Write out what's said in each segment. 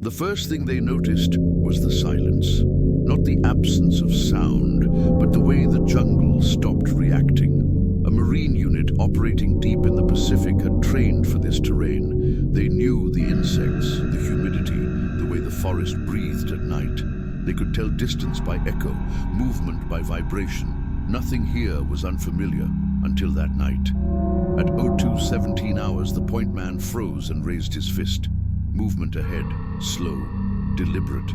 The first thing they noticed was the silence. Not the absence of sound, but the way the jungle stopped reacting. A Marine unit operating deep in the Pacific had trained for this terrain. They knew the insects, the humidity, the way the forest breathed at night. They could tell distance by echo, movement by vibration. Nothing here was unfamiliar until that night. At 02:17 hours, the point man froze and raised his fist. Movement ahead, slow, deliberate,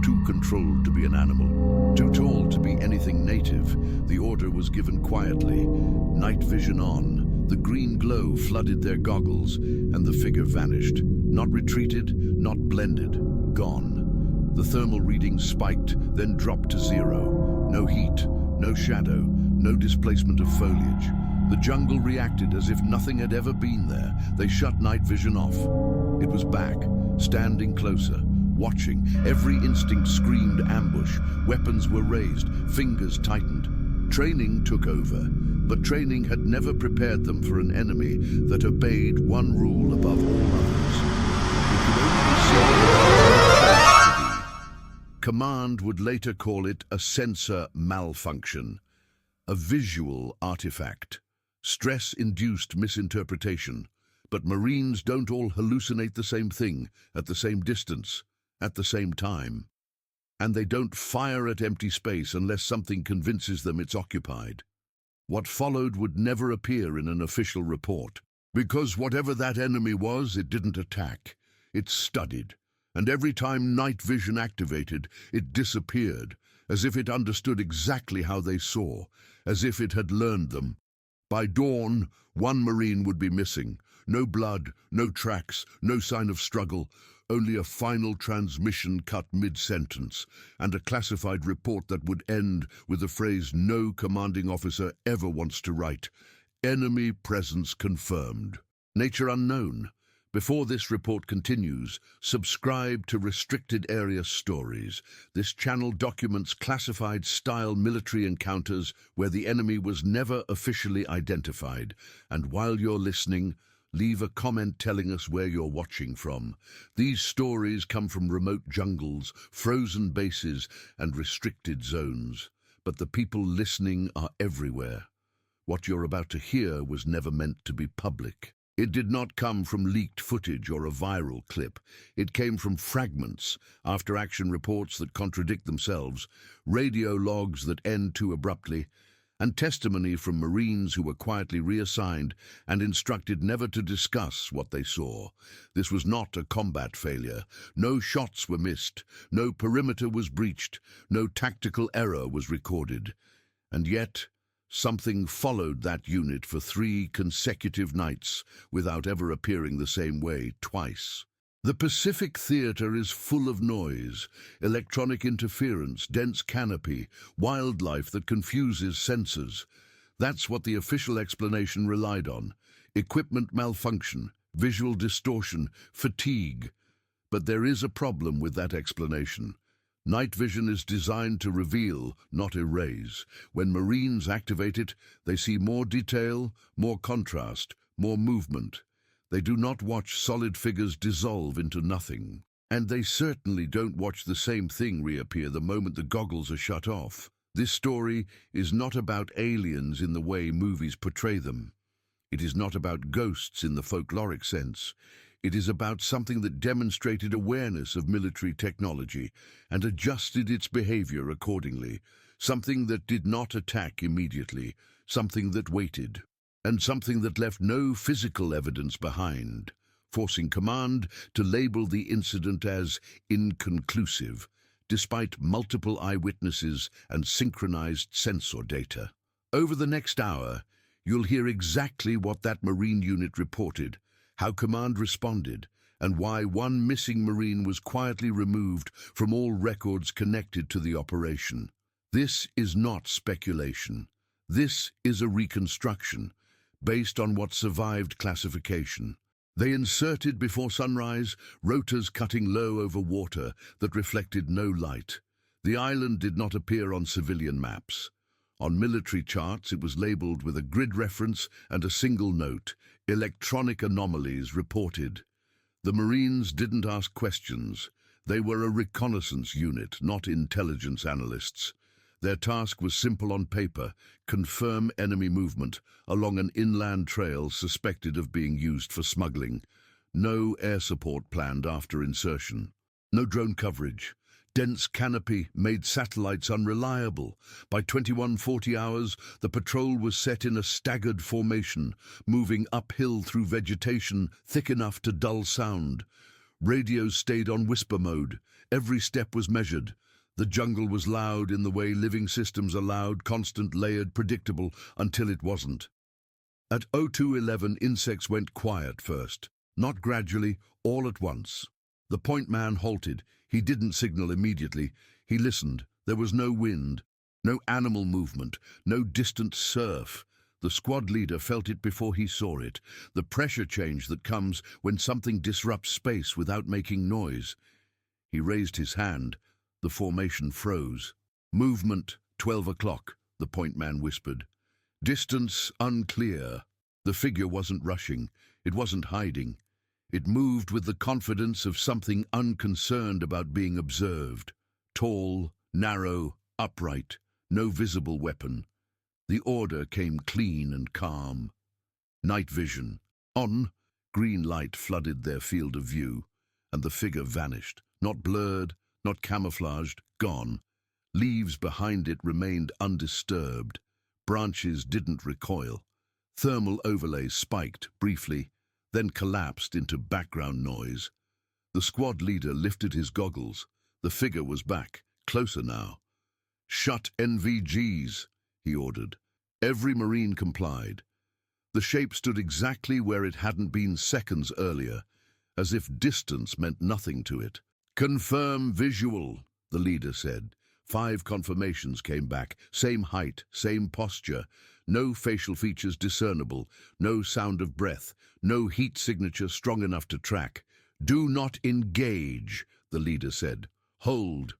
too controlled to be an animal, too tall to be anything native. The order was given quietly. Night vision on. The green glow flooded their goggles, and the figure vanished. Not retreated, not blended, gone. The thermal readings spiked, then dropped to zero. No heat, no shadow, no displacement of foliage. The jungle reacted as if nothing had ever been there. They shut night vision off. It was back, standing closer, watching. Every instinct screamed ambush. Weapons were raised, fingers tightened. Training took over, but training had never prepared them for an enemy that obeyed one rule above all others. It could only be seen. Command would later call it a sensor malfunction, a visual artifact, stress-induced misinterpretation. But Marines don't all hallucinate the same thing, at the same distance, at the same time. And they don't fire at empty space unless something convinces them it's occupied. What followed would never appear in an official report, because whatever that enemy was, it didn't attack. It studied, and every time night vision activated, it disappeared, as if it understood exactly how they saw, as if it had learned them. By dawn, one Marine would be missing. No blood, no tracks, no sign of struggle, only a final transmission cut mid-sentence, and a classified report that would end with the phrase no commanding officer ever wants to write. Enemy presence confirmed. Nature unknown. Before this report continues, subscribe to Restricted Area Stories. This channel documents classified style military encounters where the enemy was never officially identified. And while you're listening, leave a comment telling us where you're watching from. These stories come from remote jungles, frozen bases, and restricted zones. But the people listening are everywhere. What you're about to hear was never meant to be public. It did not come from leaked footage or a viral clip. It came from fragments, after-action reports that contradict themselves, radio logs that end too abruptly, and testimony from Marines who were quietly reassigned and instructed never to discuss what they saw. This was not a combat failure. No shots were missed, no perimeter was breached, no tactical error was recorded. And yet, something followed that unit for 3 consecutive nights without ever appearing the same way twice. The Pacific Theater is full of noise, electronic interference, dense canopy, wildlife that confuses senses. That's what the official explanation relied on. Equipment malfunction, visual distortion, fatigue. But there is a problem with that explanation. Night vision is designed to reveal, not erase. When Marines activate it, they see more detail, more contrast, more movement. They do not watch solid figures dissolve into nothing. And they certainly don't watch the same thing reappear the moment the goggles are shut off. This story is not about aliens in the way movies portray them. It is not about ghosts in the folkloric sense. It is about something that demonstrated awareness of military technology and adjusted its behavior accordingly. Something that did not attack immediately. Something that waited. And something that left no physical evidence behind, forcing command to label the incident as inconclusive, despite multiple eyewitnesses and synchronized sensor data. Over the next hour, you'll hear exactly what that Marine unit reported, how command responded, and why one missing Marine was quietly removed from all records connected to the operation. This is not speculation. This is a reconstruction, based on what survived classification. They inserted before sunrise rotors cutting low over water that reflected no light. The island did not appear on civilian maps. On military charts, it was labeled with a grid reference and a single note, electronic anomalies reported. The Marines didn't ask questions. They were a reconnaissance unit, not intelligence analysts. Their task was simple on paper: confirm enemy movement along an inland trail suspected of being used for smuggling. No air support planned after insertion. No drone coverage. Dense canopy made satellites unreliable. By 2140 hours, the patrol was set in a staggered formation, moving uphill through vegetation thick enough to dull sound. Radios stayed on whisper mode. Every step was measured. The jungle was loud in the way living systems are loud, constant, layered, predictable, until it wasn't. At 0211, insects went quiet first. Not gradually, all at once. The point man halted. He didn't signal immediately. He listened. There was no wind, no animal movement, no distant surf. The squad leader felt it before he saw it, the pressure change that comes when something disrupts space without making noise. He raised his hand. The formation froze. Movement, 12 o'clock, the point man whispered. Distance, unclear. The figure wasn't rushing. It wasn't hiding. It moved with the confidence of something unconcerned about being observed. Tall, narrow, upright, no visible weapon. The order came clean and calm. Night vision. On. Green light flooded their field of view, and the figure vanished. Not blurred, not camouflaged, gone. Leaves behind it remained undisturbed. Branches didn't recoil. Thermal overlays spiked briefly, then collapsed into background noise. The squad leader lifted his goggles. The figure was back, closer now. "Shut NVGs," he ordered. Every Marine complied. The shape stood exactly where it hadn't been seconds earlier, as if distance meant nothing to it. "Confirm visual," the leader said. 5 confirmations came back, same height, same posture, no facial features discernible, no sound of breath, no heat signature strong enough to track. "Do not engage," the leader said. "Hold."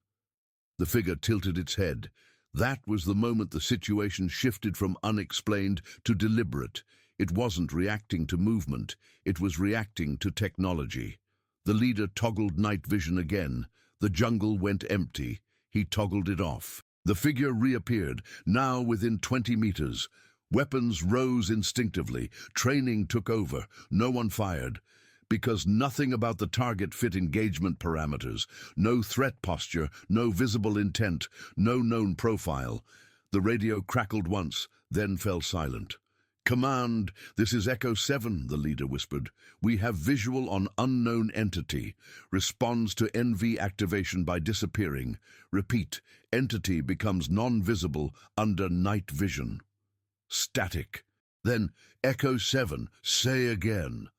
The figure tilted its head. That was the moment the situation shifted from unexplained to deliberate. It wasn't reacting to movement, it was reacting to technology. The leader toggled night vision again. The jungle went empty. He toggled it off. The figure reappeared, now within 20 meters. Weapons rose instinctively. Training took over. No one fired. Because nothing about the target fit engagement parameters. No threat posture, no visible intent, no known profile. The radio crackled once, then fell silent. "Command, this is Echo 7, the leader whispered. "We have visual on unknown entity. Responds to NV activation by disappearing. Repeat, entity becomes non-visible under night vision." Static. Then, "Echo 7, say again."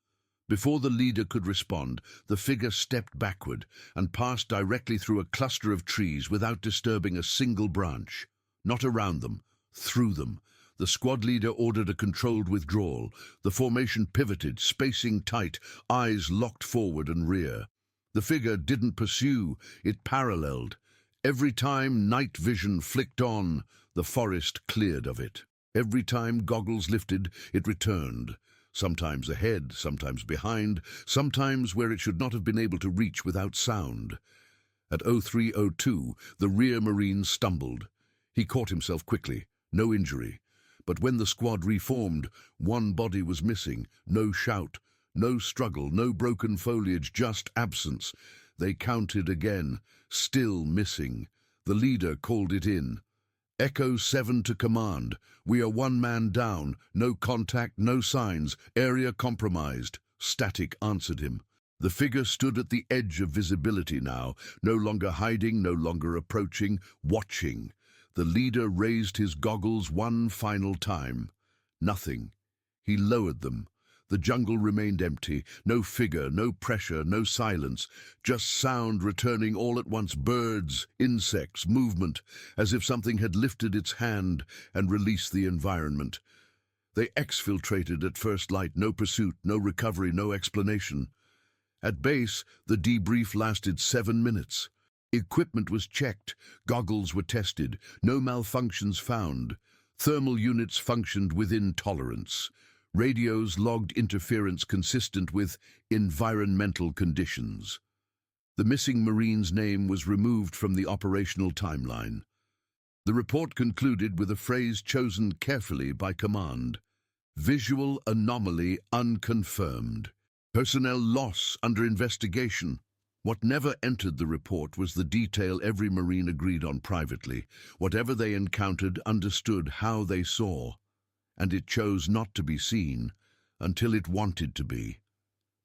Before the leader could respond, the figure stepped backward and passed directly through a cluster of trees without disturbing a single branch. Not around them, through them. The squad leader ordered a controlled withdrawal. The formation pivoted, spacing tight, eyes locked forward and rear. The figure didn't pursue, it paralleled. Every time night vision flicked on, the forest cleared of it. Every time goggles lifted, it returned. Sometimes ahead, sometimes behind, sometimes where it should not have been able to reach without sound. At 0302, the rear Marine stumbled. He caught himself quickly, no injury. But when the squad reformed, one body was missing. No shout, no struggle, no broken foliage, just absence. They counted again, still missing. The leader called it in. "Echo 7 to command. We are 1 man down. No contact, no signs. Area compromised." Static answered him. The figure stood at the edge of visibility now, no longer hiding, no longer approaching, watching. The leader raised his goggles one final time. Nothing. He lowered them. The jungle remained empty. No figure, no pressure, no silence. Just sound returning all at once. Birds, insects, movement, as if something had lifted its hand and released the environment. They exfiltrated at first light. No pursuit, no recovery, no explanation. At base, the debrief lasted 7 minutes. Equipment was checked, goggles were tested, no malfunctions found. Thermal units functioned within tolerance. Radios logged interference consistent with environmental conditions. The missing Marine's name was removed from the operational timeline. The report concluded with a phrase chosen carefully by command: visual anomaly unconfirmed. Personnel loss under investigation. What never entered the report was the detail every Marine agreed on privately. Whatever they encountered understood how they saw, and it chose not to be seen until it wanted to be.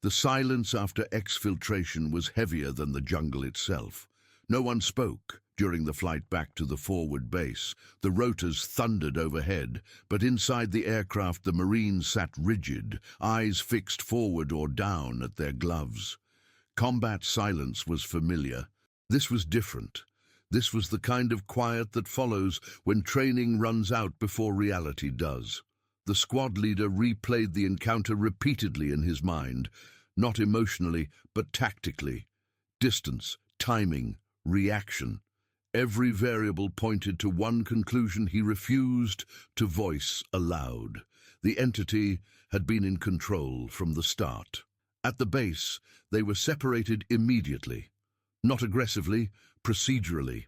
The silence after exfiltration was heavier than the jungle itself. No one spoke during the flight back to the forward base. The rotors thundered overhead, but inside the aircraft the Marines sat rigid, eyes fixed forward or down at their gloves. Combat silence was familiar. This was different. This was the kind of quiet that follows when training runs out before reality does. The squad leader replayed the encounter repeatedly in his mind, not emotionally, but tactically. Distance, timing, reaction. Every variable pointed to one conclusion he refused to voice aloud. The entity had been in control from the start. At the base, they were separated immediately. Not aggressively, procedurally.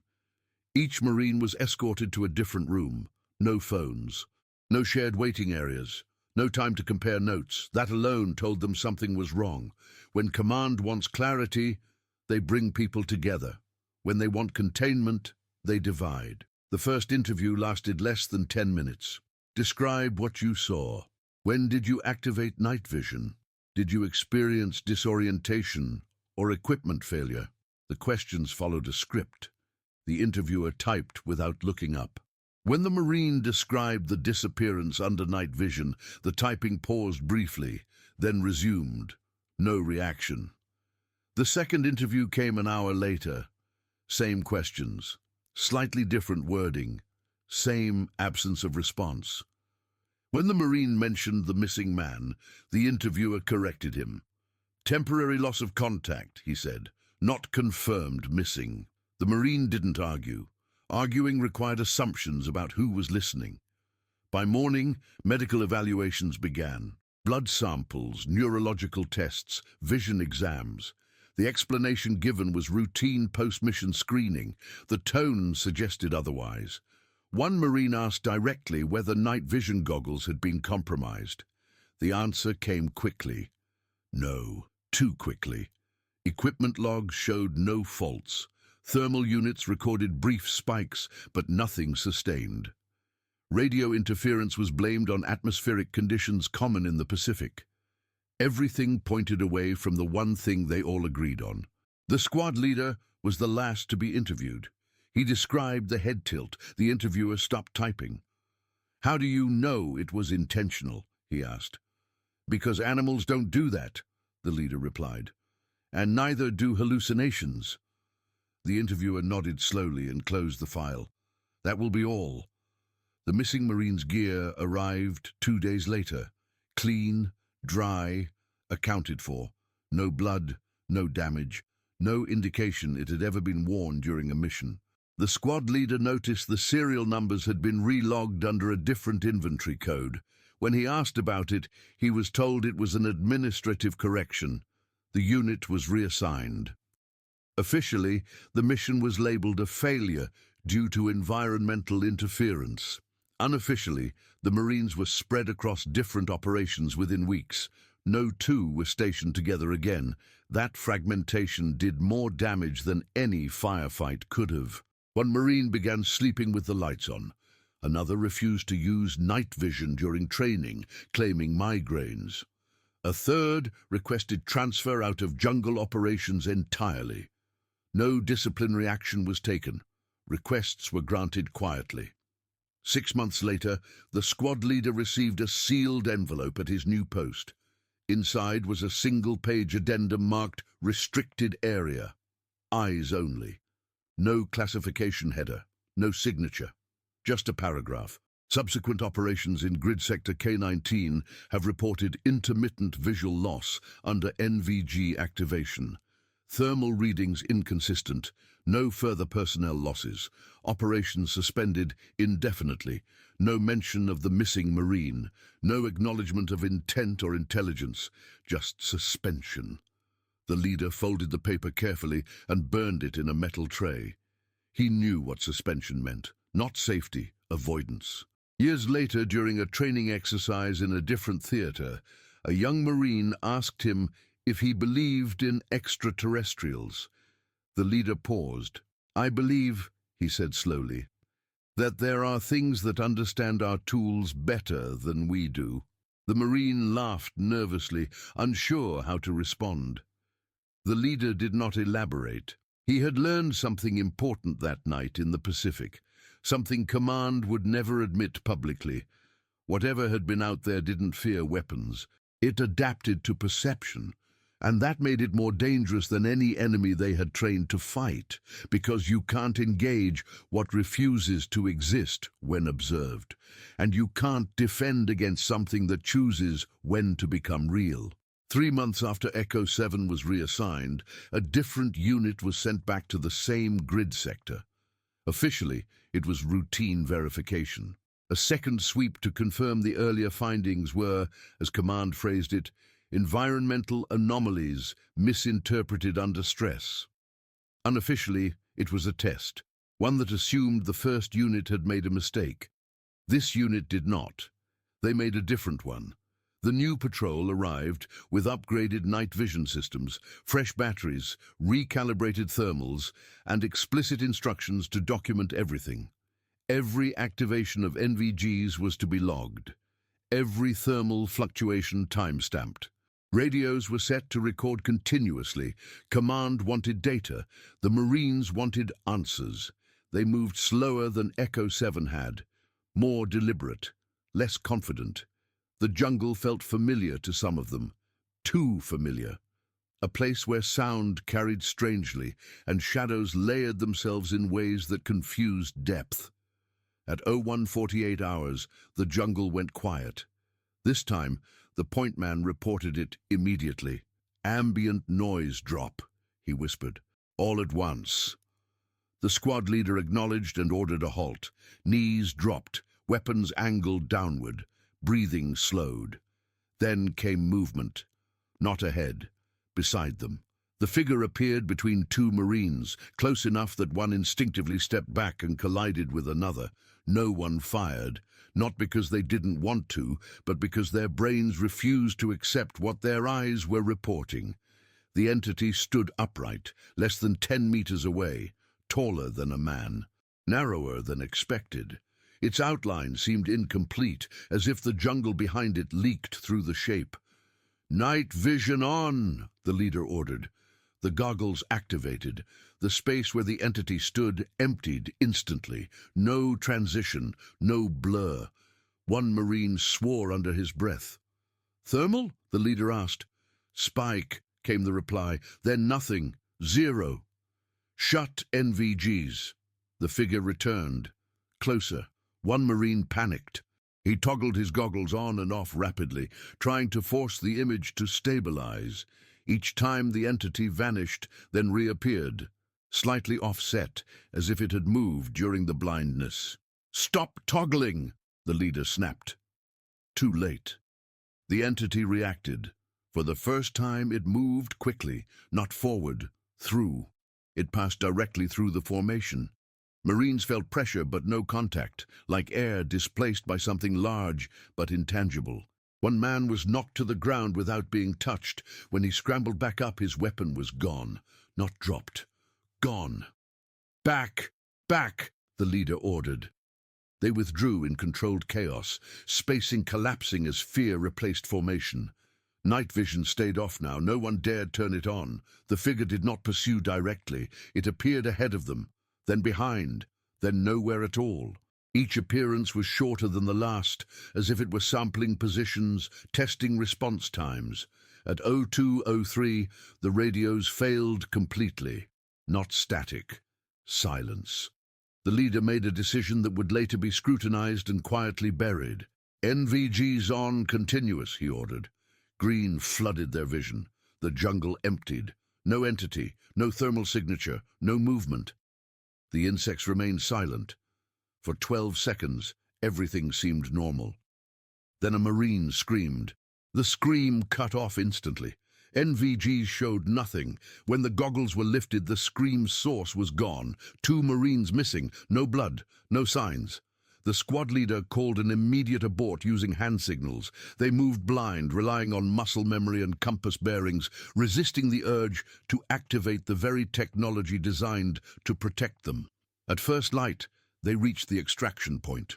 Each Marine was escorted to a different room. No phones. No shared waiting areas. No time to compare notes. That alone told them something was wrong. When command wants clarity, they bring people together. When they want containment, they divide. The first interview lasted less than 10 minutes. Describe what you saw. When did you activate night vision? Did you experience disorientation or equipment failure? The questions followed a script. The interviewer typed without looking up. When the Marine described the disappearance under night vision, the typing paused briefly, then resumed. No reaction. The second interview came an hour later. Same questions, slightly different wording, same absence of response. When the Marine mentioned the missing man, the interviewer corrected him. Temporary loss of contact, he said, not confirmed missing. The Marine didn't argue. Arguing required assumptions about who was listening. By morning, medical evaluations began. Blood samples, neurological tests, vision exams. The explanation given was routine post-mission screening. The tone suggested otherwise. One Marine asked directly whether night vision goggles had been compromised. The answer came quickly. No, too quickly. Equipment logs showed no faults. Thermal units recorded brief spikes, but nothing sustained. Radio interference was blamed on atmospheric conditions common in the Pacific. Everything pointed away from the one thing they all agreed on. The squad leader was the last to be interviewed. He described the head tilt. The interviewer stopped typing. "How do you know it was intentional?" he asked. "Because animals don't do that," the leader replied. "And neither do hallucinations." The interviewer nodded slowly and closed the file. "That will be all." The missing Marine's gear arrived 2 days later. Clean, dry, accounted for. No blood, no damage, no indication it had ever been worn during a mission. The squad leader noticed the serial numbers had been relogged under a different inventory code. When he asked about it, he was told it was an administrative correction. The unit was reassigned. Officially, the mission was labeled a failure due to environmental interference. Unofficially, the Marines were spread across different operations within weeks. No two were stationed together again. That fragmentation did more damage than any firefight could have. One Marine began sleeping with the lights on. Another refused to use night vision during training, claiming migraines. A third requested transfer out of jungle operations entirely. No disciplinary action was taken. Requests were granted quietly. 6 months later, the squad leader received a sealed envelope at his new post. Inside was a single-page addendum marked "Restricted Area." Eyes only. No classification header, no signature, just a paragraph. Subsequent operations in Grid Sector K-19 have reported intermittent visual loss under NVG activation. Thermal readings inconsistent, no further personnel losses, operations suspended indefinitely, no mention of the missing Marine, no acknowledgement of intent or intelligence, just suspension. The leader folded the paper carefully and burned it in a metal tray. He knew what suspension meant. Not safety, avoidance. Years later, during a training exercise in a different theater, a young Marine asked him if he believed in extraterrestrials. The leader paused. "I believe," he said slowly, "that there are things that understand our tools better than we do." The Marine laughed nervously, unsure how to respond. The leader did not elaborate. He had learned something important that night in the Pacific, something command would never admit publicly. Whatever had been out there didn't fear weapons. It adapted to perception, and that made it more dangerous than any enemy they had trained to fight, because you can't engage what refuses to exist when observed, and you can't defend against something that chooses when to become real. 3 months after Echo 7 was reassigned, a different unit was sent back to the same grid sector. Officially, it was routine verification. A second sweep to confirm the earlier findings were, as Command phrased it, environmental anomalies misinterpreted under stress. Unofficially, it was a test, one that assumed the first unit had made a mistake. This unit did not. They made a different one. The new patrol arrived with upgraded night vision systems, fresh batteries, recalibrated thermals, and explicit instructions to document everything. Every activation of NVGs was to be logged. Every thermal fluctuation time-stamped. Radios were set to record continuously. Command wanted data. The Marines wanted answers. They moved slower than Echo 7 had, more deliberate, less confident. The jungle felt familiar to some of them, too familiar. A place where sound carried strangely and shadows layered themselves in ways that confused depth. At 01:48 hours, the jungle went quiet. This time, the point man reported it immediately. "Ambient noise drop," he whispered, "all at once." The squad leader acknowledged and ordered a halt. Knees dropped, weapons angled downward. Breathing slowed. Then came movement. Not ahead, beside them. The figure appeared between 2 Marines, close enough that one instinctively stepped back and collided with another. No one fired, not because they didn't want to, but because their brains refused to accept what their eyes were reporting. The entity stood upright, less than 10 meters away, taller than a man, narrower than expected. Its outline seemed incomplete, as if the jungle behind it leaked through the shape. "Night vision on," the leader ordered. The goggles activated. The space where the entity stood emptied instantly. No transition, no blur. One Marine swore under his breath. "Thermal?" the leader asked. "Spike," came the reply. "Then nothing. Zero." "Shut NVGs." The figure returned. Closer. One Marine panicked. He toggled his goggles on and off rapidly, trying to force the image to stabilize. Each time the entity vanished, then reappeared, slightly offset, as if it had moved during the blindness. "Stop toggling!" the leader snapped. Too late. The entity reacted. For the first time, it moved quickly, not forward, through. It passed directly through the formation. Marines felt pressure but no contact, like air displaced by something large but intangible. One man was knocked to the ground without being touched. When he scrambled back up, his weapon was gone, not dropped. Gone. "Back! Back!" the leader ordered. They withdrew in controlled chaos, spacing collapsing as fear replaced formation. Night vision stayed off now. No one dared turn it on. The figure did not pursue directly. It appeared ahead of them, then behind, then nowhere at all. Each appearance was shorter than the last, as if it were sampling positions, testing response times. At 02:03, the radios failed completely. Not static. Silence. The leader made a decision that would later be scrutinized and quietly buried. "NVGs on continuous," he ordered. Green flooded their vision. The jungle emptied. No entity, no thermal signature, no movement. The insects remained silent. For 12 seconds, everything seemed normal. Then a Marine screamed. The scream cut off instantly. NVGs showed nothing. When the goggles were lifted, the scream's source was gone. 2 Marines missing, no blood, no signs. The squad leader called an immediate abort using hand signals. They moved blind, relying on muscle memory and compass bearings, resisting the urge to activate the very technology designed to protect them. At first light, they reached the extraction point.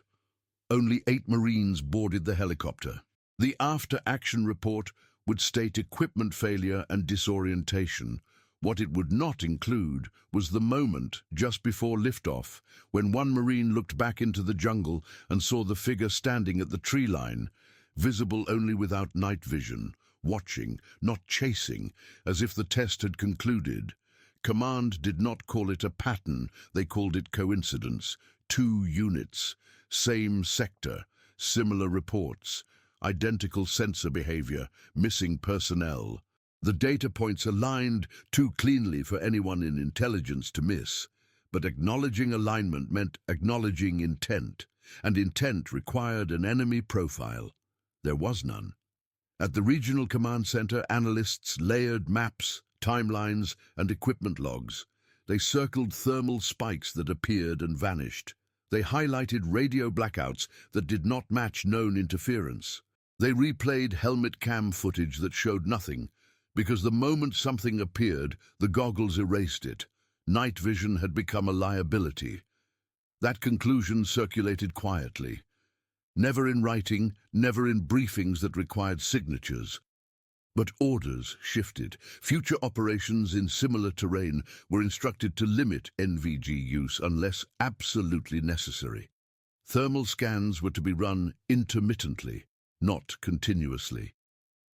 Only 8 Marines boarded the helicopter. The after-action report would state equipment failure and disorientation. What it would not include was the moment just before liftoff, when one Marine looked back into the jungle and saw the figure standing at the tree line, visible only without night vision, watching, not chasing, as if the test had concluded. Command did not call it a pattern, they called it coincidence. 2 units, same sector, similar reports, identical sensor behavior, missing personnel. The data points aligned too cleanly for anyone in intelligence to miss, but acknowledging alignment meant acknowledging intent, and intent required an enemy profile. There was none. At the regional command center, analysts layered maps, timelines, and equipment logs. They circled thermal spikes that appeared and vanished. They highlighted radio blackouts that did not match known interference. They replayed helmet cam footage that showed nothing, because the moment something appeared, the goggles erased it. Night vision had become a liability. That conclusion circulated quietly. Never in writing, never in briefings that required signatures. But orders shifted. Future operations in similar terrain were instructed to limit NVG use unless absolutely necessary. Thermal scans were to be run intermittently, not continuously.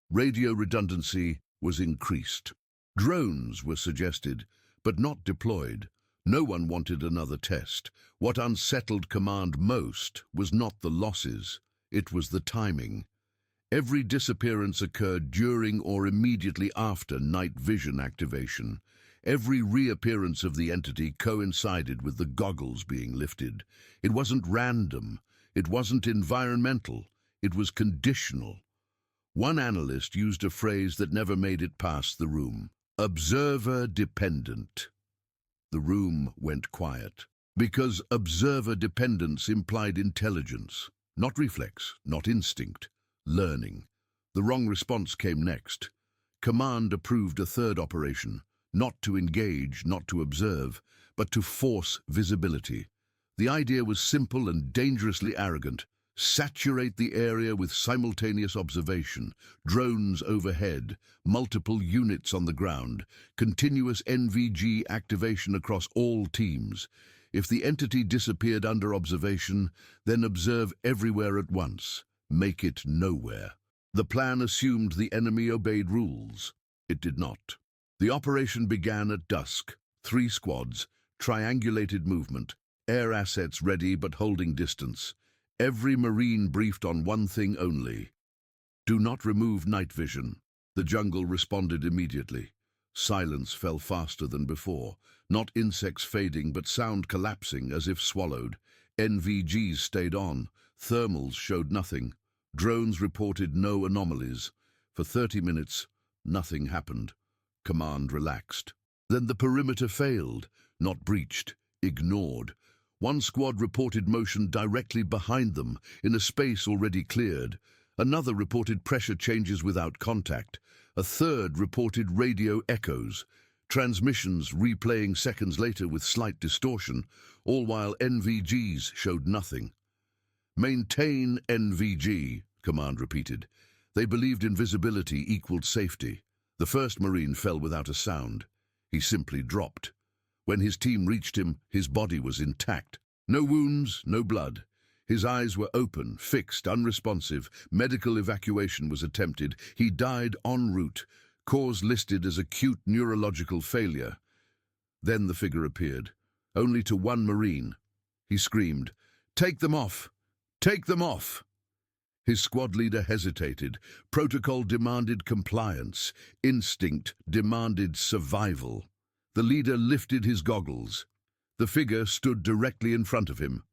Radio redundancy was increased. Drones were suggested, but not deployed. No one wanted another test. What unsettled command most was not the losses, it was the timing. Every disappearance occurred during or immediately after night vision activation. Every reappearance of the entity coincided with the goggles being lifted. It wasn't random, it wasn't environmental, it was conditional. One analyst used a phrase that never made it past the room. Observer-dependent. The room went quiet, because observer-dependence implied intelligence, not reflex, not instinct, learning. The wrong response came next. Command approved a third operation, not to engage, not to observe, but to force visibility. The idea was simple and dangerously arrogant. Saturate the area with simultaneous observation, drones overhead, multiple units on the ground, continuous NVG activation across all teams. If the entity disappeared under observation, then observe everywhere at once. Make it nowhere. The plan assumed the enemy obeyed rules. It did not. The operation began at dusk. 3 squads, triangulated movement, air assets ready but holding distance. Every Marine briefed on one thing only. Do not remove night vision. The jungle responded immediately. Silence fell faster than before, not insects fading but sound collapsing as if swallowed. NVGs stayed on. Thermals showed nothing. Drones reported no anomalies. For 30 minutes, nothing happened. Command relaxed. Then the perimeter failed, not breached, ignored. One squad reported motion directly behind them, in a space already cleared. Another reported pressure changes without contact. A third reported radio echoes, transmissions replaying seconds later with slight distortion, all while NVGs showed nothing. Maintain NVG, Command repeated. They believed invisibility equaled safety. The first Marine fell without a sound. He simply dropped. When his team reached him, his body was intact. No wounds, no blood. His eyes were open, fixed, unresponsive. Medical evacuation was attempted. He died en route, cause listed as acute neurological failure. Then the figure appeared, only to one Marine. He screamed, "Take them off! Take them off!" His squad leader hesitated. Protocol demanded compliance. Instinct demanded survival. The leader lifted his goggles. The figure stood directly in front of him,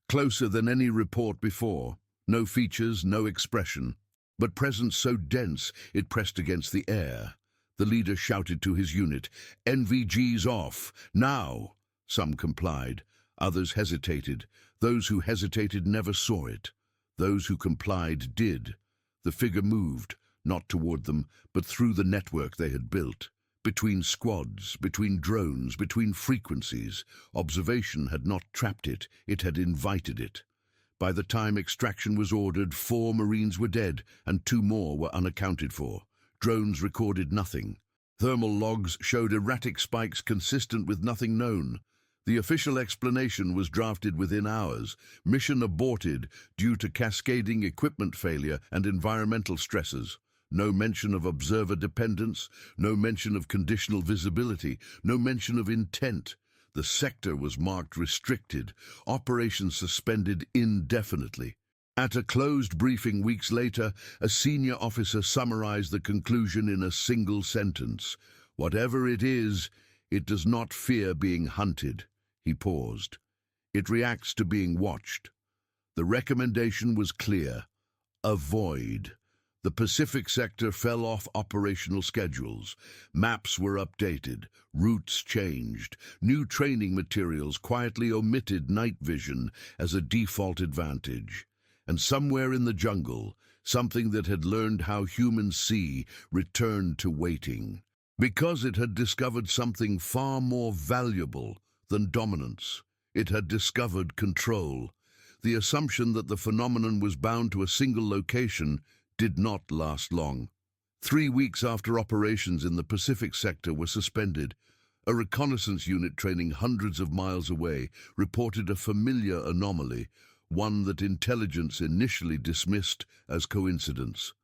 closer than any report before. No features, no expression, but presence so dense it pressed against the air. The leader shouted to his unit, "NVG's off, now!" Some complied, others hesitated. Those who hesitated never saw it. Those who complied did. The figure moved, not toward them, but through the network they had built. Between squads, between drones, between frequencies. Observation had not trapped it, it had invited it. By the time extraction was ordered, 4 Marines were dead, and 2 more were unaccounted for. Drones recorded nothing. Thermal logs showed erratic spikes consistent with nothing known. The official explanation was drafted within hours. Mission aborted due to cascading equipment failure and environmental stresses. No mention of observer dependence, no mention of conditional visibility, no mention of intent. The sector was marked restricted, operations suspended indefinitely. At a closed briefing weeks later, a senior officer summarized the conclusion in a single sentence. "Whatever it is, it does not fear being hunted." He paused. "It reacts to being watched." The recommendation was clear. Avoid. The Pacific sector fell off operational schedules. Maps were updated, routes changed. New training materials quietly omitted night vision as a default advantage. And somewhere in the jungle, something that had learned how humans see returned to waiting. Because it had discovered something far more valuable than dominance. It had discovered control. The assumption that the phenomenon was bound to a single location did not last long. 3 weeks after operations in the Pacific sector were suspended, a reconnaissance unit training hundreds of miles away reported a familiar anomaly, one that intelligence initially dismissed as coincidence,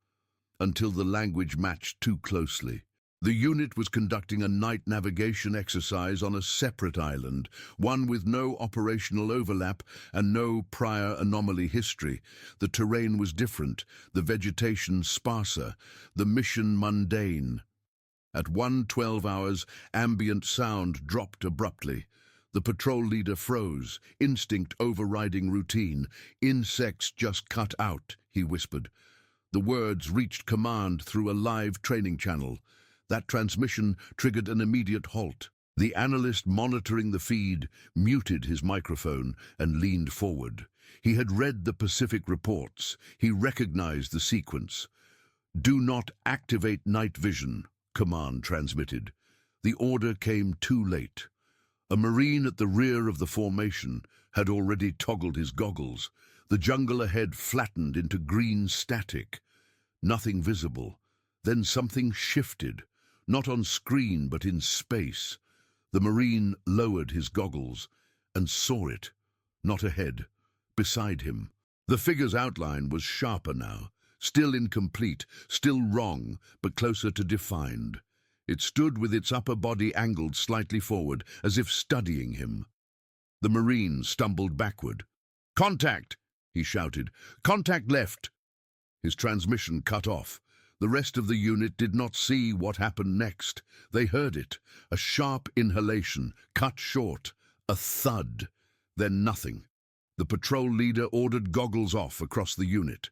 until the language matched too closely. The unit was conducting a night navigation exercise on a separate island, one with no operational overlap and no prior anomaly history. The terrain was different, the vegetation sparser, the mission mundane. At 1:12 hours, ambient sound dropped abruptly. The patrol leader froze, instinct overriding routine. "Insects just cut out," he whispered. The words reached command through a live training channel. That transmission triggered an immediate halt. The analyst monitoring the feed muted his microphone and leaned forward. He had read the Pacific reports. He recognized the sequence. "Do not activate night vision," command transmitted. The order came too late. A Marine at the rear of the formation had already toggled his goggles. The jungle ahead flattened into green static. Nothing visible. Then something shifted, not on screen but in space. The Marine lowered his goggles and saw it, not ahead, beside him. The figure's outline was sharper now, still incomplete, still wrong, but closer to defined. It stood with its upper body angled slightly forward, as if studying him. The Marine stumbled backward. "Contact!" he shouted. "Contact left!" His transmission cut off. The rest of the unit did not see what happened next. They heard it, a sharp inhalation, cut short, a thud, then nothing. The patrol leader ordered goggles off across the unit.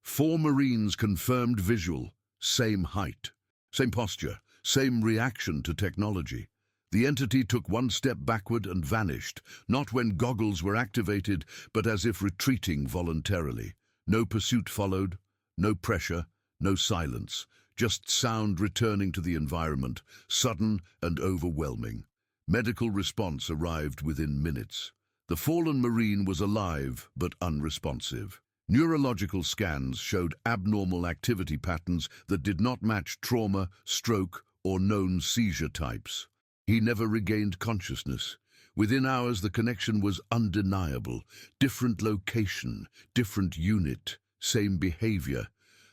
4 Marines confirmed visual, same height, same posture, same reaction to technology. The entity took 1 step backward and vanished, not when goggles were activated, but as if retreating voluntarily. No pursuit followed, no pressure, no silence, just sound returning to the environment, sudden and overwhelming. Medical response arrived within minutes. The fallen Marine was alive but unresponsive. Neurological scans showed abnormal activity patterns that did not match trauma, stroke, or known seizure types. He never regained consciousness. Within hours, the connection was undeniable. Different location, different unit, same behavior.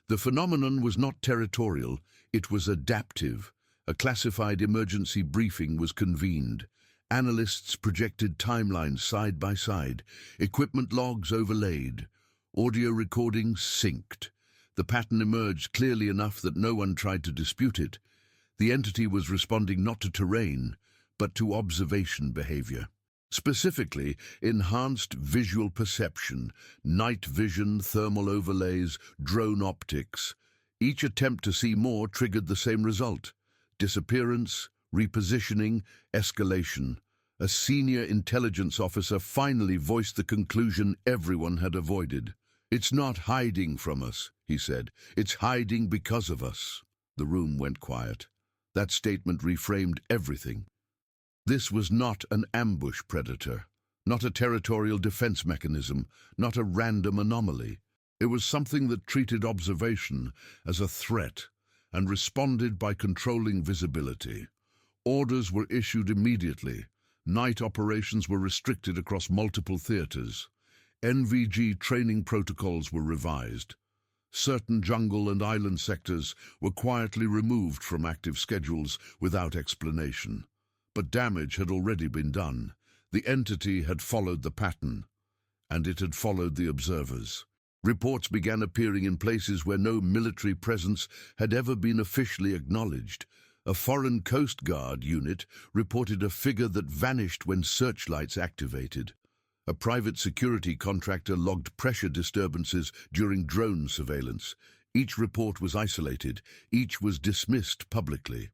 The phenomenon was not territorial, it was adaptive. A classified emergency briefing was convened. Analysts projected timelines side by side, equipment logs overlaid, audio recordings synced. The pattern emerged clearly enough that no one tried to dispute it. The entity was responding not to terrain, but to observation behavior. Specifically, enhanced visual perception, night vision, thermal overlays, drone optics. Each attempt to see more triggered the same result. disappearance, repositioning, escalation. A senior intelligence officer finally voiced the conclusion everyone had avoided. "It's not hiding from us," he said. "It's hiding because of us." The room went quiet. That statement reframed everything. This was not an ambush predator, not a territorial defense mechanism, not a random anomaly. It was something that treated observation as a threat and responded by controlling visibility. Orders were issued immediately. Night operations were restricted across multiple theaters. NVG training protocols were revised. Certain jungle and island sectors were quietly removed from active schedules without explanation. But damage had already been done. The entity had followed the pattern, and it had followed the observers. Reports began appearing in places where no military presence had ever been officially acknowledged. A foreign Coast Guard unit reported a figure that vanished when searchlights activated. A private security contractor logged pressure disturbances during drone surveillance. Each report was isolated. Each was dismissed publicly.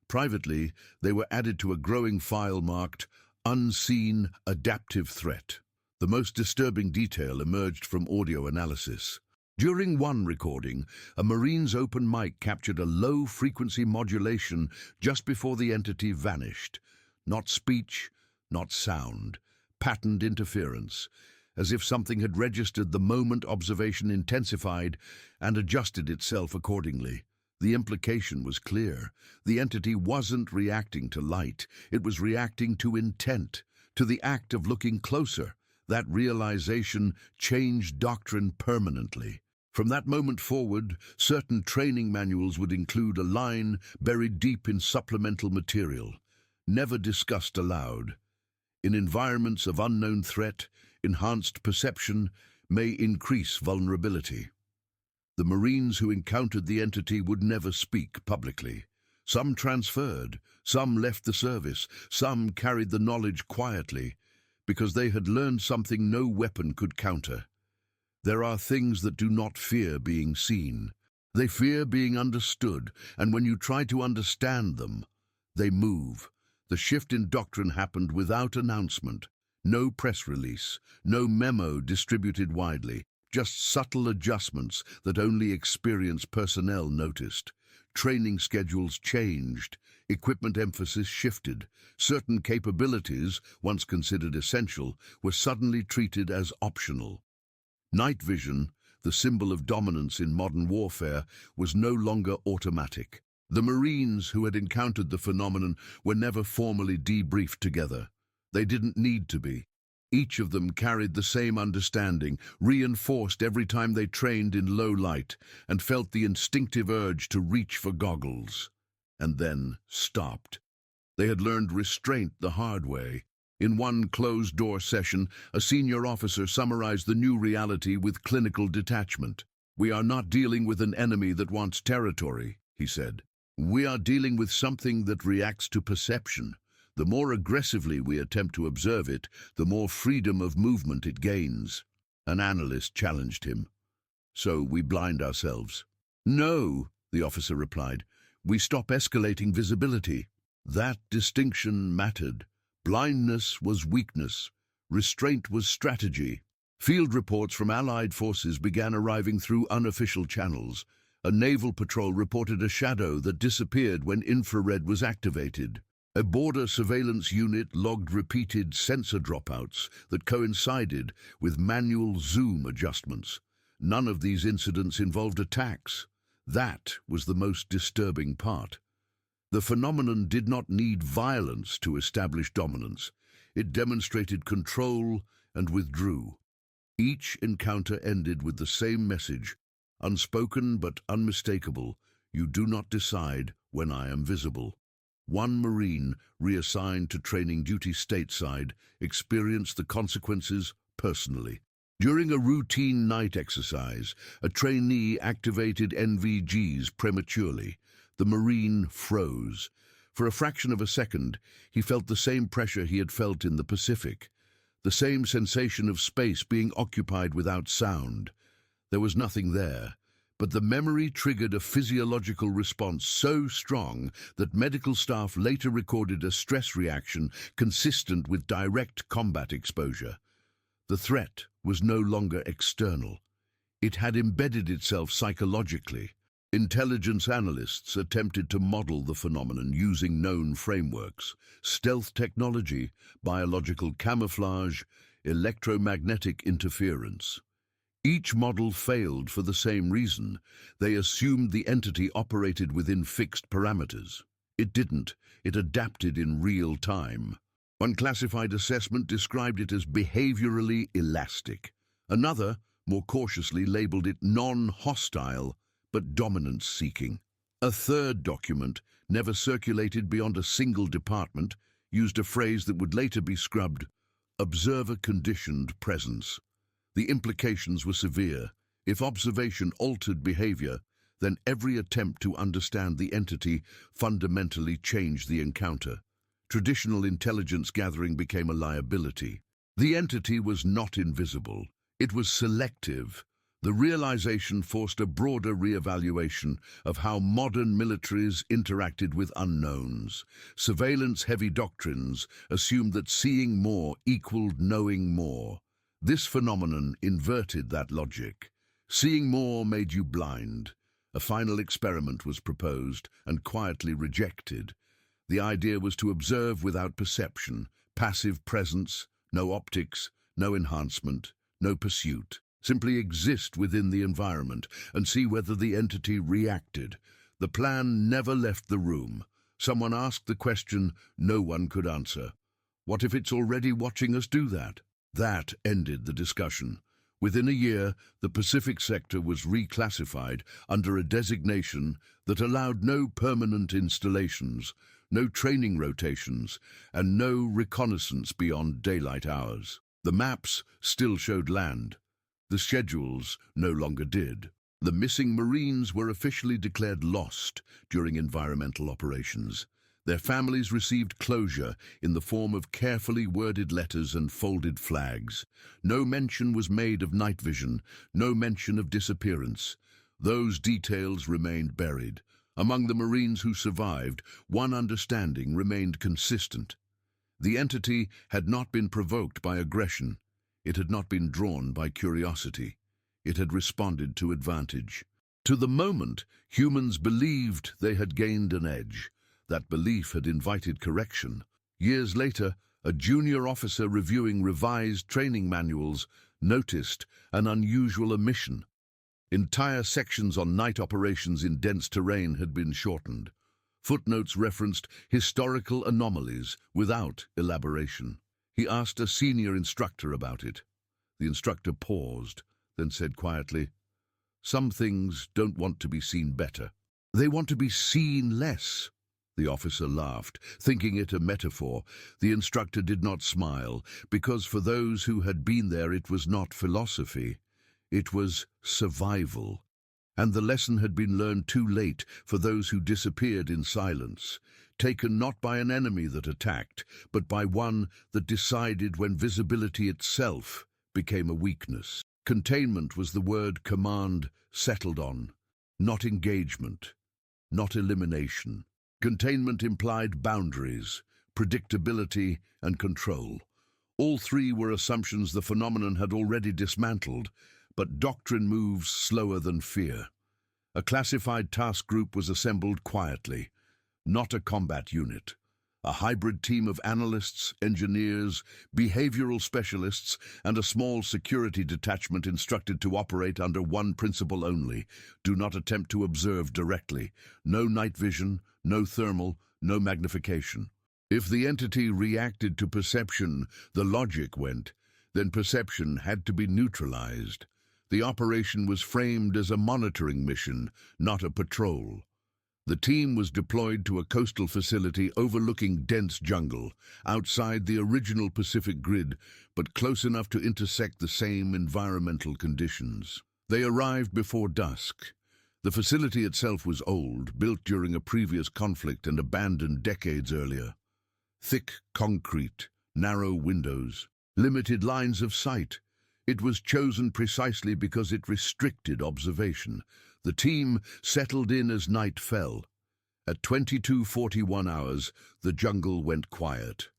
Privately, they were added to a growing file marked Unseen Adaptive Threat. The most disturbing detail emerged from audio analysis. During one recording, a Marine's open mic captured a low-frequency modulation just before the entity vanished. Not speech, not sound. Patterned interference, as if something had registered the moment observation intensified and adjusted itself accordingly. The implication was clear. The entity wasn't reacting to light. It was reacting to intent, to the act of looking closer. That realization changed doctrine permanently. From that moment forward, certain training manuals would include a line buried deep in supplemental material, never discussed aloud. In environments of unknown threat, enhanced perception may increase vulnerability. The Marines who encountered the entity would never speak publicly. Some transferred, some left the service, some carried the knowledge quietly, because they had learned something no weapon could counter. There are things that do not fear being seen. They fear being understood, and when you try to understand them, they move. The shift in doctrine happened without announcement. No press release, no memo distributed widely, just subtle adjustments that only experienced personnel noticed. Training schedules changed, equipment emphasis shifted. Certain capabilities, once considered essential, were suddenly treated as optional. Night vision, the symbol of dominance in modern warfare, was no longer automatic. The Marines who had encountered the phenomenon were never formally debriefed together. They didn't need to be. Each of them carried the same understanding, reinforced every time they trained in low light, and felt the instinctive urge to reach for goggles. And then stopped. They had learned restraint the hard way. In one closed-door session, a senior officer summarized the new reality with clinical detachment. "We are not dealing with an enemy that wants territory," he said. "We are dealing with something that reacts to perception. The more aggressively we attempt to observe it, the more freedom of movement it gains." An analyst challenged him. "So we blind ourselves?" "No," the officer replied. "We stop escalating visibility." That distinction mattered. Blindness was weakness. Restraint was strategy. Field reports from Allied forces began arriving through unofficial channels. A naval patrol reported a shadow that disappeared when infrared was activated. A border surveillance unit logged repeated sensor dropouts that coincided with manual zoom adjustments. None of these incidents involved attacks. That was the most disturbing part. The phenomenon did not need violence to establish dominance. It demonstrated control and withdrew. Each encounter ended with the same message, unspoken but unmistakable: "You do not decide when I am visible." One Marine, reassigned to training duty stateside, experienced the consequences personally. During a routine night exercise, a trainee activated NVGs prematurely. The Marine froze. For a fraction of a second, he felt the same pressure he had felt in the Pacific, the same sensation of space being occupied without sound. There was nothing there, But the memory triggered a physiological response so strong that medical staff later recorded a stress reaction consistent with direct combat exposure. The threat was no longer external. It had embedded itself psychologically. Intelligence analysts attempted to model the phenomenon using known frameworks: stealth technology, biological camouflage, electromagnetic interference. Each model failed for the same reason. They assumed the entity operated within fixed parameters. It didn't. It adapted in real time. One classified assessment described it as behaviorally elastic. Another, more cautiously, labeled it non-hostile, but dominance-seeking. A third document, never circulated beyond a single department, used a phrase that would later be scrubbed: observer-conditioned presence. The implications were severe. If observation altered behavior, then every attempt to understand the entity fundamentally changed the encounter. Traditional intelligence gathering became a liability. The entity was not invisible. It was selective. The realization forced a broader reevaluation of how modern militaries interacted with unknowns. Surveillance-heavy doctrines assumed that seeing more equaled knowing more. This phenomenon inverted that logic. Seeing more made you blind. A final experiment was proposed and quietly rejected. The idea was to observe without perception, passive presence, no optics, no enhancement, no pursuit. Simply exist within the environment and see whether the entity reacted. The plan never left the room. Someone asked the question no one could answer. What if it's already watching us do that? That ended the discussion. Within a year, the Pacific sector was reclassified under a designation that allowed no permanent installations, no training rotations, and no reconnaissance beyond daylight hours. The maps still showed land. The schedules no longer did. The missing Marines were officially declared lost during environmental operations. Their families received closure in the form of carefully worded letters and folded flags. No mention was made of night vision, no mention of disappearance. Those details remained buried. Among the Marines who survived, one understanding remained consistent. The entity had not been provoked by aggression. It had not been drawn by curiosity. It had responded to advantage. To the moment, humans believed they had gained an edge. That belief had invited correction. Years later, a junior officer reviewing revised training manuals noticed an unusual omission. Entire sections on night operations in dense terrain had been shortened. Footnotes referenced historical anomalies without elaboration. He asked a senior instructor about it. The instructor paused, then said quietly, "Some things don't want to be seen better. They want to be seen less." The officer laughed, thinking it a metaphor. The instructor did not smile, because for those who had been there it was not philosophy. It was survival. And the lesson had been learned too late for those who disappeared in silence, taken not by an enemy that attacked, but by one that decided when visibility itself became a weakness. Containment was the word command settled on, not engagement, not elimination. Containment implied boundaries, predictability, and control. All three were assumptions the phenomenon had already dismantled, but doctrine moves slower than fear. A classified task group was assembled quietly, not a combat unit. A hybrid team of analysts, engineers, behavioral specialists, and a small security detachment instructed to operate under one principle only: do not attempt to observe directly. No night vision, no thermal, no magnification. If the entity reacted to perception, the logic went, then perception had to be neutralized. The operation was framed as a monitoring mission, not a patrol. The team was deployed to a coastal facility overlooking dense jungle, outside the original Pacific grid, but close enough to intersect the same environmental conditions. They arrived before dusk. The facility itself was old, built during a previous conflict and abandoned decades earlier. Thick concrete, narrow windows, limited lines of sight. It was chosen precisely because it restricted observation. The team settled in as night fell. At 22:41 hours, the jungle went quiet.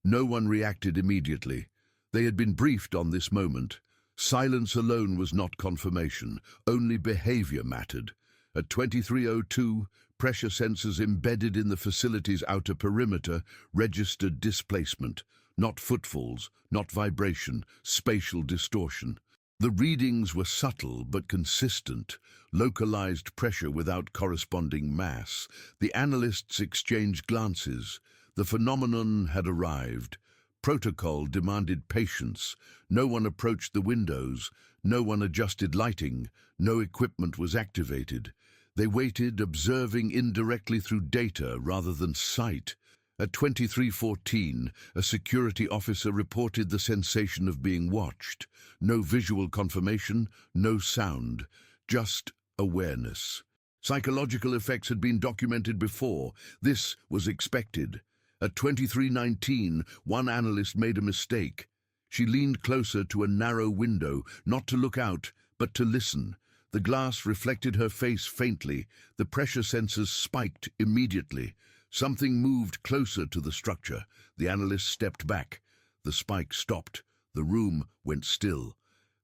No one reacted immediately. They had been briefed on this moment. Silence alone was not confirmation, only behavior mattered. At 23:02, pressure sensors embedded in the facility's outer perimeter registered displacement, not footfalls, not vibration, spatial distortion. The readings were subtle but consistent, localized pressure without corresponding mass. The analysts exchanged glances. The phenomenon had arrived. Protocol demanded patience. No one approached the windows. No one adjusted lighting. No equipment was activated. They waited, observing indirectly through data rather than sight. At 23:14, a security officer reported the sensation of being watched. No visual confirmation, no sound, just awareness. Psychological effects had been documented before. This was expected. At 23:19, one analyst made a mistake. She leaned closer to a narrow window, not to look out, but to listen. The glass reflected her face faintly. The pressure sensors spiked immediately. Something moved closer to the structure. The analyst stepped back. The spike stopped. The room went still.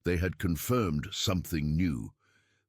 They had confirmed something new.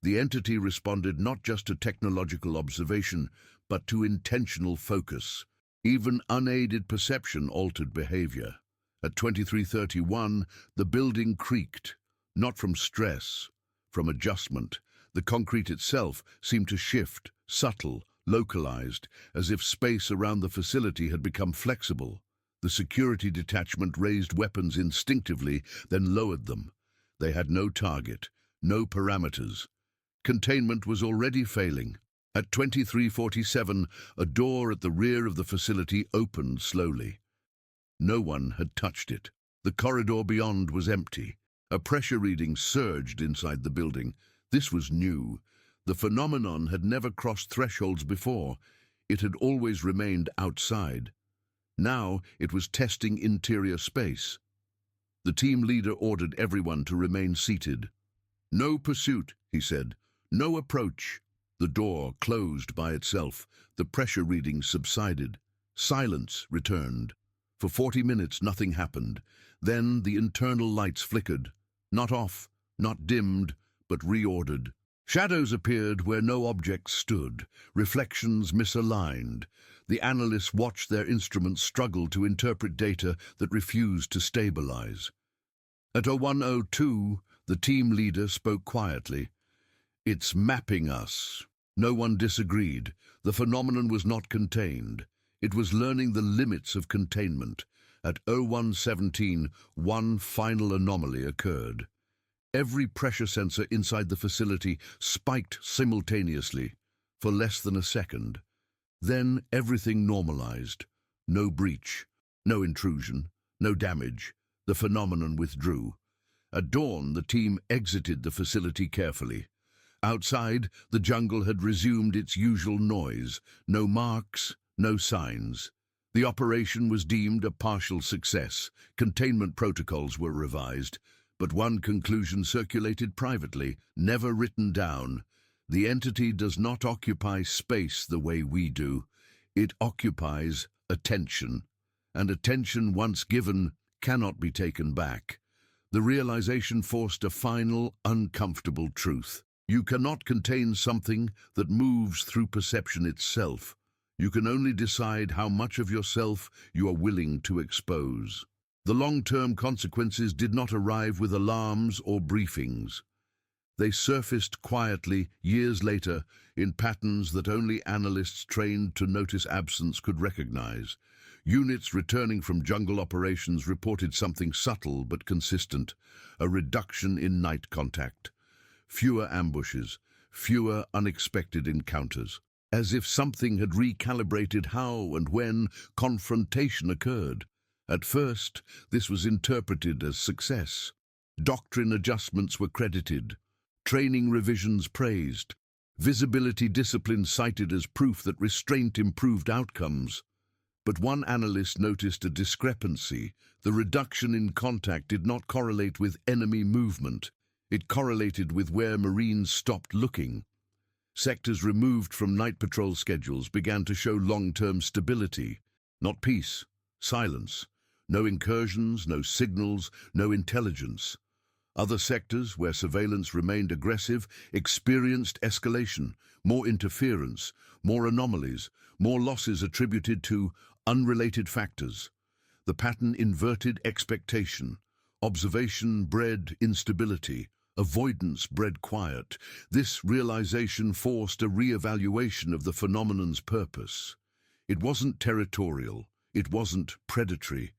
The entity responded not just to technological observation, but to intentional focus. Even unaided perception altered behavior. At 23:31, the building creaked, not from stress, from adjustment. The concrete itself seemed to shift, subtle, localized, as if space around the facility had become flexible. The security detachment raised weapons instinctively, then lowered them. They had no target, no parameters. Containment was already failing. At 23:47, a door at the rear of the facility opened slowly. No one had touched it. The corridor beyond was empty. A pressure reading surged inside the building. This was new. The phenomenon had never crossed thresholds before. It had always remained outside. Now it was testing interior space. The team leader ordered everyone to remain seated. "No pursuit," he said. "No approach." The door closed by itself. The pressure reading subsided. Silence returned. For 40 minutes nothing happened. Then the internal lights flickered. Not off, not dimmed, but reordered. Shadows appeared where no objects stood, reflections misaligned. The analysts watched their instruments struggle to interpret data that refused to stabilize. At 01:02, the team leader spoke quietly. "It's mapping us." No one disagreed. The phenomenon was not contained. It was learning the limits of containment. At 01:17, one final anomaly occurred. Every pressure sensor inside the facility spiked simultaneously for less than a second. Then everything normalized. No breach, no intrusion, no damage. The phenomenon withdrew. At dawn, the team exited the facility carefully. Outside, the jungle had resumed its usual noise. No marks, no signs. The operation was deemed a partial success. Containment protocols were revised. But one conclusion circulated privately, never written down. The entity does not occupy space the way we do. It occupies attention. And attention once given cannot be taken back. The realization forced a final, uncomfortable truth. You cannot contain something that moves through perception itself. You can only decide how much of yourself you are willing to expose. The long-term consequences did not arrive with alarms or briefings. They surfaced quietly years later in patterns that only analysts trained to notice absence could recognize. Units returning from jungle operations reported something subtle but consistent: a reduction in night contact. Fewer ambushes, fewer unexpected encounters. As if something had recalibrated how and when confrontation occurred. At first, this was interpreted as success. Doctrine adjustments were credited, training revisions praised, visibility discipline cited as proof that restraint improved outcomes. But one analyst noticed a discrepancy. The reduction in contact did not correlate with enemy movement. It correlated with where Marines stopped looking. Sectors removed from night patrol schedules began to show long-term stability, not peace, silence. No incursions, no signals, no intelligence. Other sectors, where surveillance remained aggressive, experienced escalation, more interference, more anomalies, more losses attributed to unrelated factors. The pattern inverted expectation. Observation bred instability. Avoidance bred quiet. This realization forced a re-evaluation of the phenomenon's purpose. It wasn't territorial. It wasn't predatory.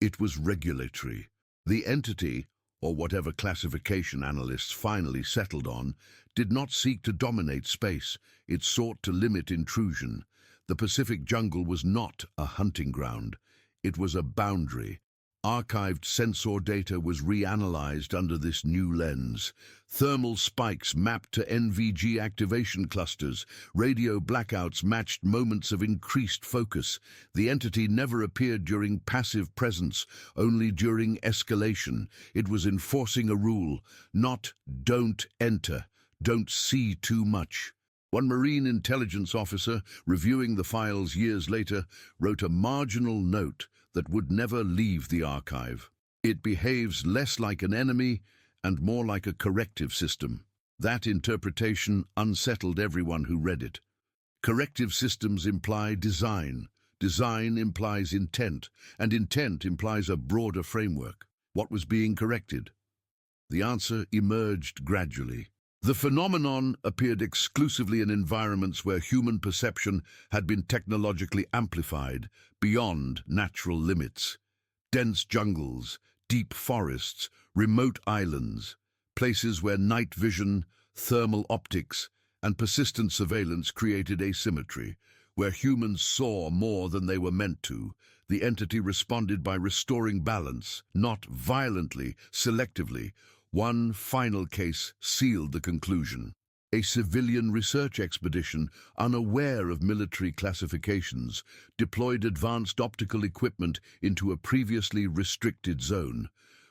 It was regulatory. The entity, or whatever classification analysts finally settled on, did not seek to dominate space. It sought to limit intrusion. The Pacific jungle was not a hunting ground. It was a boundary. Archived sensor data was reanalyzed under this new lens. Thermal spikes mapped to NVG activation clusters. Radio blackouts matched moments of increased focus. The entity never appeared during passive presence, only during escalation. It was enforcing a rule, not don't enter, don't see too much. One Marine intelligence officer, reviewing the files years later, wrote a marginal note that would never leave the archive. It behaves less like an enemy and more like a corrective system. That interpretation unsettled everyone who read it. Corrective systems imply design. Design implies intent, and intent implies a broader framework. What was being corrected? The answer emerged gradually. The phenomenon appeared exclusively in environments where human perception had been technologically amplified beyond natural limits. Dense jungles, deep forests, remote islands, places where night vision, thermal optics, and persistent surveillance created asymmetry, where humans saw more than they were meant to. The entity responded by restoring balance, not violently, selectively. One final case sealed the conclusion. A civilian research expedition, unaware of military classifications, deployed advanced optical equipment into a previously restricted zone.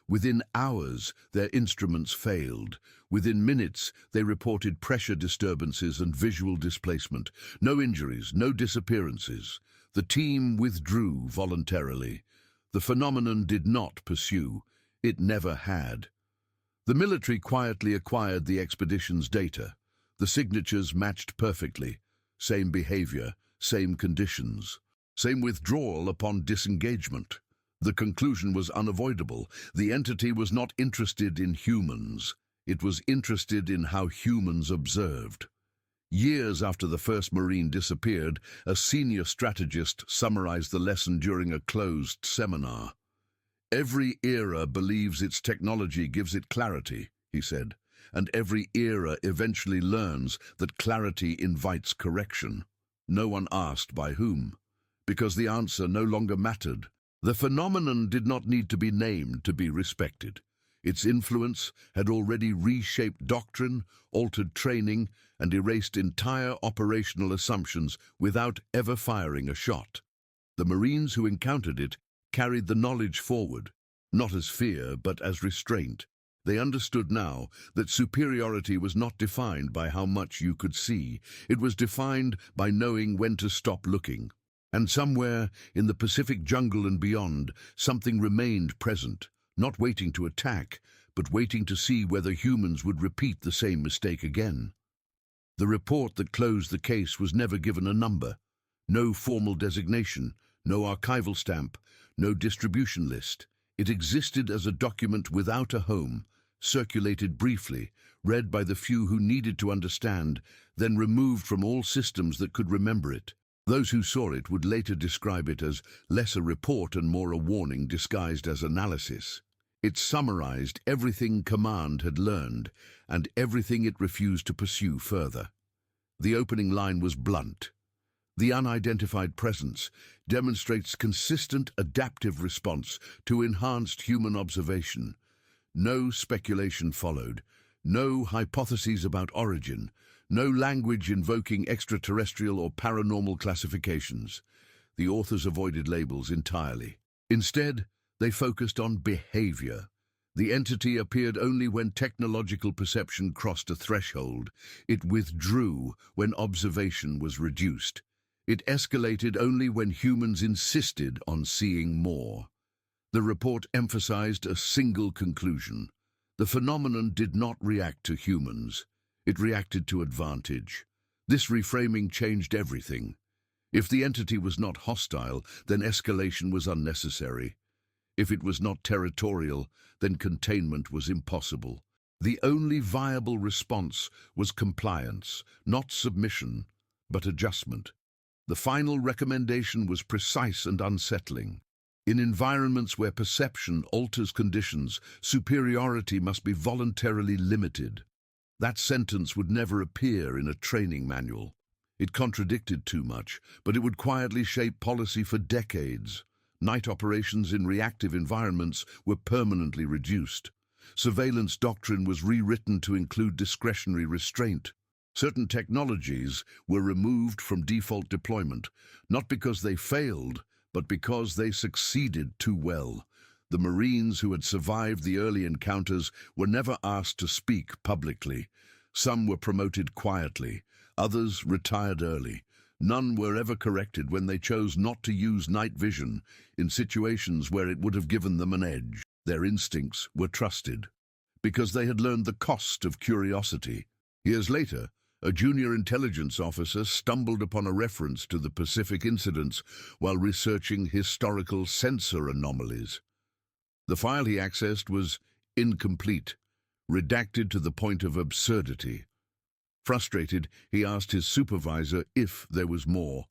Within hours, their instruments failed. Within minutes, they reported pressure disturbances and visual displacement. No injuries, no disappearances. The team withdrew voluntarily. The phenomenon did not pursue. It never had. The military quietly acquired the expedition's data. The signatures matched perfectly. Same behavior, same conditions, same withdrawal upon disengagement. The conclusion was unavoidable. The entity was not interested in humans. It was interested in how humans observed. Years after the first Marine disappeared, a senior strategist summarized the lesson during a closed seminar. "Every era believes its technology gives it clarity," he said, "and every era eventually learns that clarity invites correction." No one asked by whom, because the answer no longer mattered. The phenomenon did not need to be named to be respected. Its influence had already reshaped doctrine, altered training, and erased entire operational assumptions without ever firing a shot. The Marines who encountered it carried the knowledge forward, not as fear, but as restraint. They understood now that superiority was not defined by how much you could see. It was defined by knowing when to stop looking. And somewhere in the Pacific jungle and beyond, something remained present, not waiting to attack, but waiting to see whether humans would repeat the same mistake again. The report that closed the case was never given a number. No formal designation, no archival stamp, no distribution list. It existed as a document without a home, circulated briefly, read by the few who needed to understand, then removed from all systems that could remember it. Those who saw it would later describe it as less a report and more a warning disguised as analysis. It summarized everything Command had learned and everything it refused to pursue further. The opening line was blunt. The unidentified presence demonstrates consistent adaptive response to enhanced human observation. No speculation followed, no hypotheses about origin, no language invoking extraterrestrial or paranormal classifications. The authors avoided labels entirely. Instead, they focused on behavior. The entity appeared only when technological perception crossed a threshold. It withdrew when observation was reduced. It escalated only when humans insisted on seeing more. The report emphasized a single conclusion. The phenomenon did not react to humans. It reacted to advantage. This reframing changed everything. If the entity was not hostile, then escalation was unnecessary. If it was not territorial, then containment was impossible. The only viable response was compliance, not submission, but adjustment. The final recommendation was precise and unsettling. In environments where perception alters conditions, superiority must be voluntarily limited. That sentence would never appear in a training manual. It contradicted too much, but it would quietly shape policy for decades. Night operations in reactive environments were permanently reduced. Surveillance doctrine was rewritten to include discretionary restraint. Certain technologies were removed from default deployment, not because they failed, but because they succeeded too well. The Marines who had survived the early encounters were never asked to speak publicly. Some were promoted quietly, others retired early. None were ever corrected when they chose not to use night vision in situations where it would have given them an edge. Their instincts were trusted, because they had learned the cost of curiosity. Years later, a junior intelligence officer stumbled upon a reference to the Pacific incidents while researching historical sensor anomalies. The file he accessed was incomplete, redacted to the point of absurdity. Frustrated, he asked his supervisor if there was more.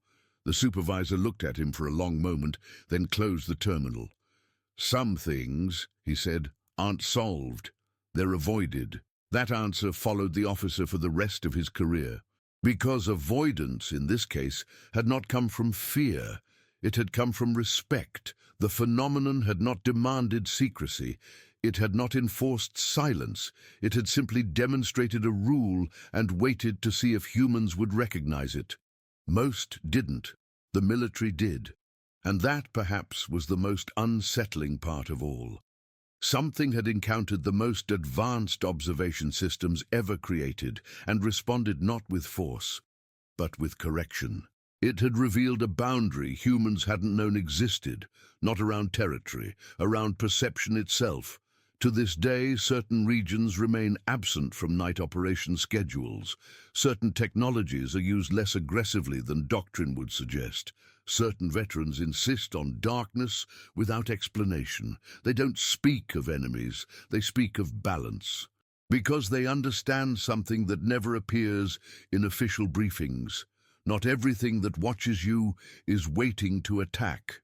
The supervisor looked at him for a long moment, then closed the terminal. "Some things," he said, "aren't solved. They're avoided." That answer followed the officer for the rest of his career. Because avoidance, in this case, had not come from fear. It had come from respect. The phenomenon had not demanded secrecy. It had not enforced silence. It had simply demonstrated a rule and waited to see if humans would recognize it. Most didn't. The military did. And that, perhaps, was the most unsettling part of all. Something had encountered the most advanced observation systems ever created and responded not with force, but with correction. It had revealed a boundary humans hadn't known existed, not around territory, around perception itself. To this day, certain regions remain absent from night operation schedules. Certain technologies are used less aggressively than doctrine would suggest. Certain veterans insist on darkness without explanation. They don't speak of enemies, they speak of balance. Because they understand something that never appears in official briefings. Not everything that watches you is waiting to attack.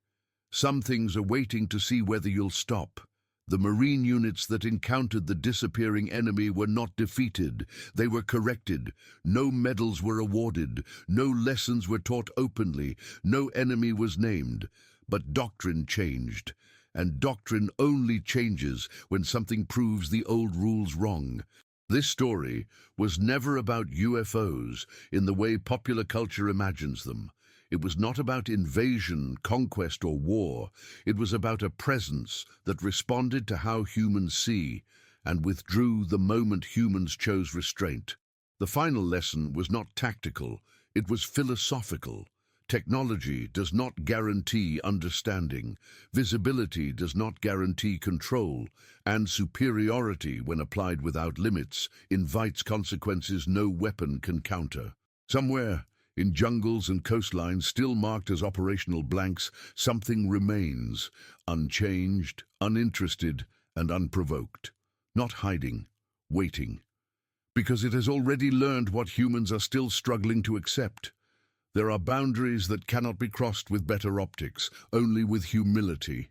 Some things are waiting to see whether you'll stop. The Marine units that encountered the disappearing enemy were not defeated. They were corrected. No medals were awarded. No lessons were taught openly. No enemy was named. But doctrine changed. And doctrine only changes when something proves the old rules wrong. This story was never about UFOs in the way popular culture imagines them. It was not about invasion, conquest, or war. It was about a presence that responded to how humans see and withdrew the moment humans chose restraint. The final lesson was not tactical, it was philosophical. Technology does not guarantee understanding, visibility does not guarantee control, and superiority, when applied without limits, invites consequences no weapon can counter. Somewhere, in jungles and coastlines still marked as operational blanks, something remains, unchanged, uninterested, and unprovoked. Not hiding, waiting. Because it has already learned what humans are still struggling to accept. There are boundaries that cannot be crossed with better optics, only with humility.